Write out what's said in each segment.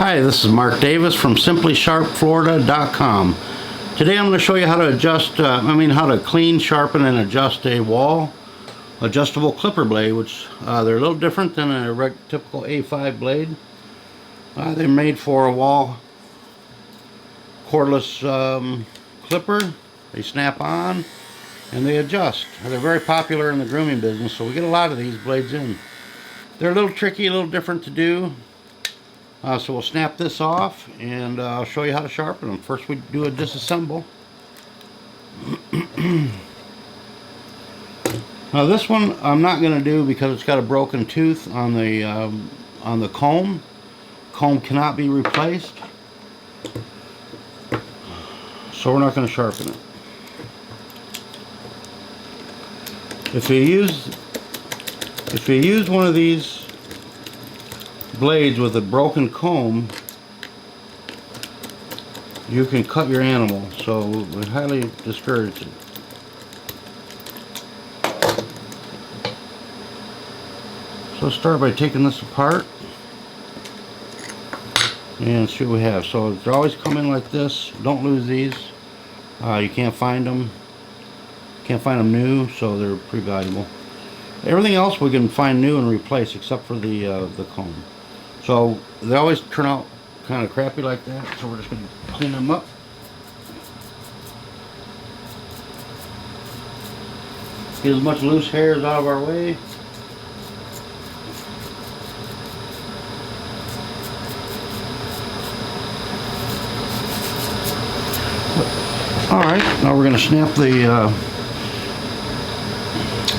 Hi, this is Marc Davis from SimplySharpFlorida.com. Today I'm going to show you how to how to clean, sharpen, and adjust a Wahl adjustable clipper blade, which they're a little different than a typical A5 blade. They're made for a Wahl cordless clipper. They snap on and they adjust. They're very popular in the grooming business, so we get a lot of these blades in. They're a little tricky, a little different to do. So we'll snap this off and I'll show you how to sharpen them. First we do a disassemble. Now this one I'm not going to do because it's got a broken tooth on the comb. Comb cannot be replaced, so we're not going to sharpen it. If you use one of these blades with a broken comb, you can cut your animal, so we highly discourage it. So let's start by taking this apart and see what we have. So they always come in like this. Don't lose these. You can't find them. Can't find them new, so they're pretty valuable. Everything else we can find new and replace except for the comb. So they always turn out kind of crappy like that, so we're just going to clean them up. Get as much loose hairs out of our way. Alright, now we're going to snap the,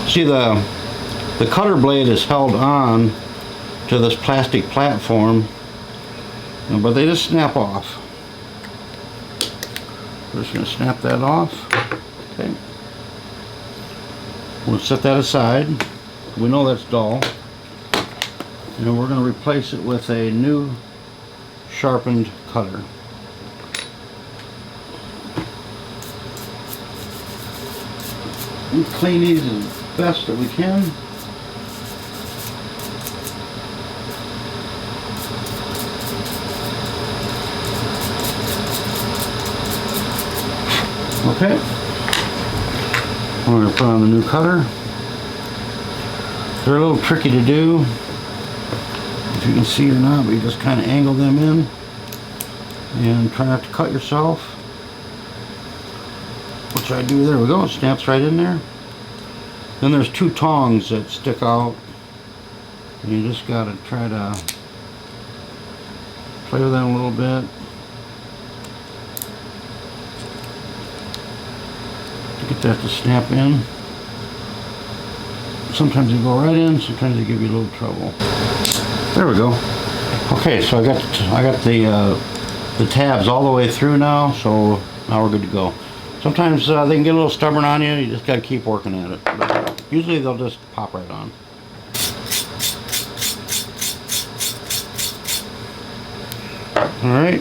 see the cutter blade is held on to this plastic platform, but they just snap off. We're just going to snap that off. Okay. We'll set that aside. We know that's dull. And we're going to replace it with a new sharpened cutter. We clean these as best that we can. Okay, we're going to put on the new cutter. They're a little tricky to do, if you can see or not, but you just kind of angle them in and try not to cut yourself, which I do. There we go, it snaps right in there. Then there's two tongs that stick out, and you just got to try to play with them a little bit. Get that to snap in. Sometimes they go right in, sometimes they give you a little trouble. There we go. Okay, so I got the tabs all the way through now, so now we're good to go. Sometimes they can get a little stubborn on you. You just got to keep working at it. But usually they'll just pop right on. All right.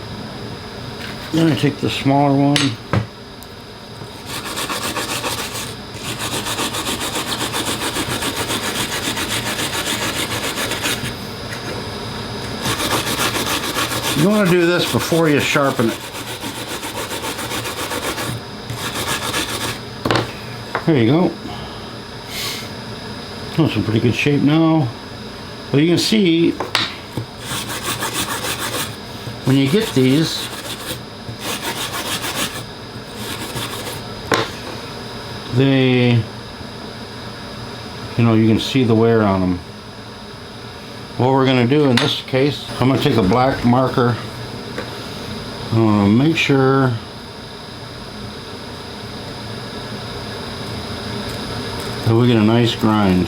Then I take the smaller one. You want to do this before you sharpen it. There you go. Oh, it's in pretty good shape now. But you can see when you get these, you can see the wear on them. What we're going to do in this case, I'm going to take a black marker, make sure that we get a nice grind.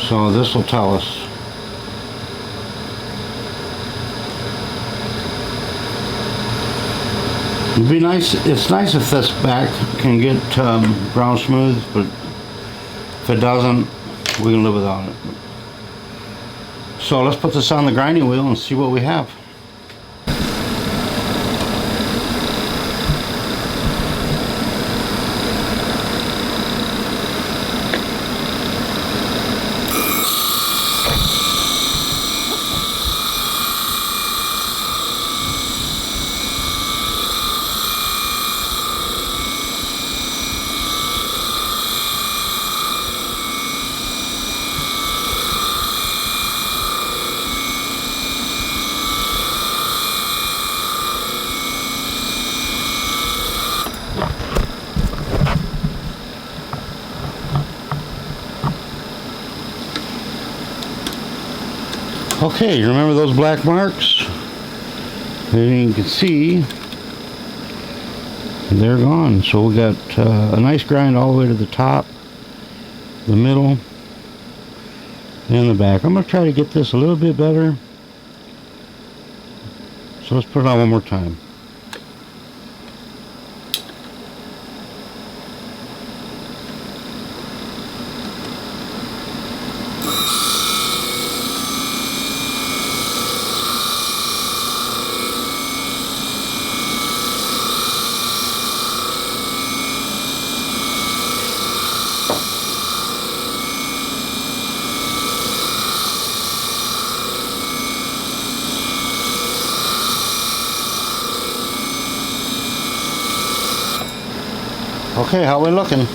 So this will tell us. It'd be nice. It's nice if this back can get ground smooth, but if it doesn't, we can live without it. So let's put this on the grinding wheel and see what we have. Okay, you remember those black marks? And you can see they're gone. So we got a nice grind all the way to the top, the middle, and the back. I'm going to try to get this a little bit better. So let's put it on one more time. Okay, how we looking?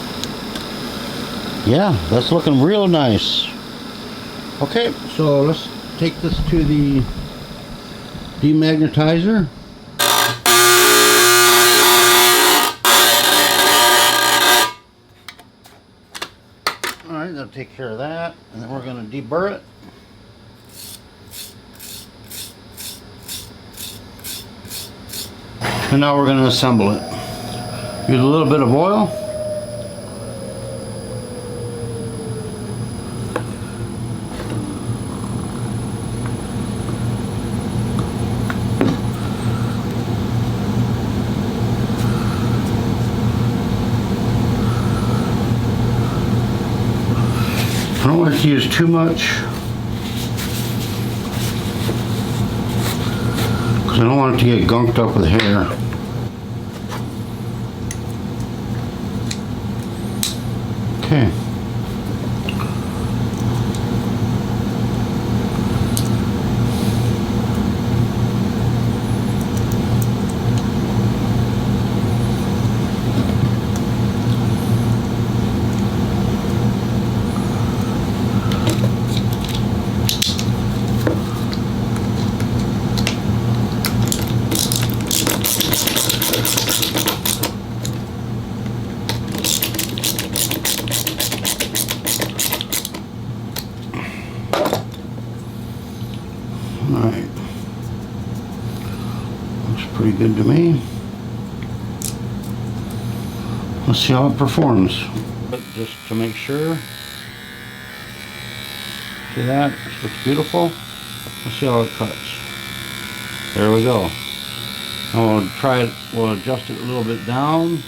Yeah, that's looking real nice. Okay, so let's take this to the demagnetizer. Alright, that'll take care of that. And then we're going to deburr it. And now we're going to assemble it. Use a little bit of oil. I don't like to use too much because I don't want it to get gunked up with hair. Okay. Alright, looks pretty good to me. Let's see how it performs. But just to make sure. See that? It looks beautiful. Let's see how it cuts. There we go. Now we'll try it, we'll adjust it a little bit down.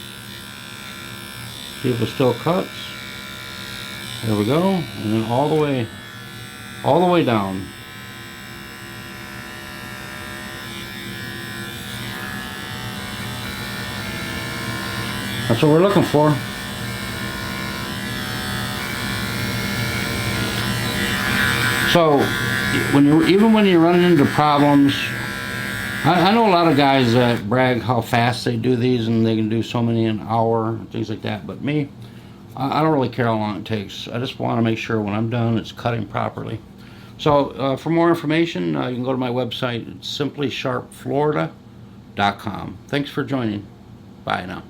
See if it still cuts. There we go. And then all the way down. That's what we're looking for. So, even when you're running into problems, I know a lot of guys that brag how fast they do these and they can do so many an hour, things like that. But me, I don't really care how long it takes. I just want to make sure when I'm done, it's cutting properly. So, for more information, you can go to my website. It's simplysharpflorida.com. Thanks for joining. Bye now.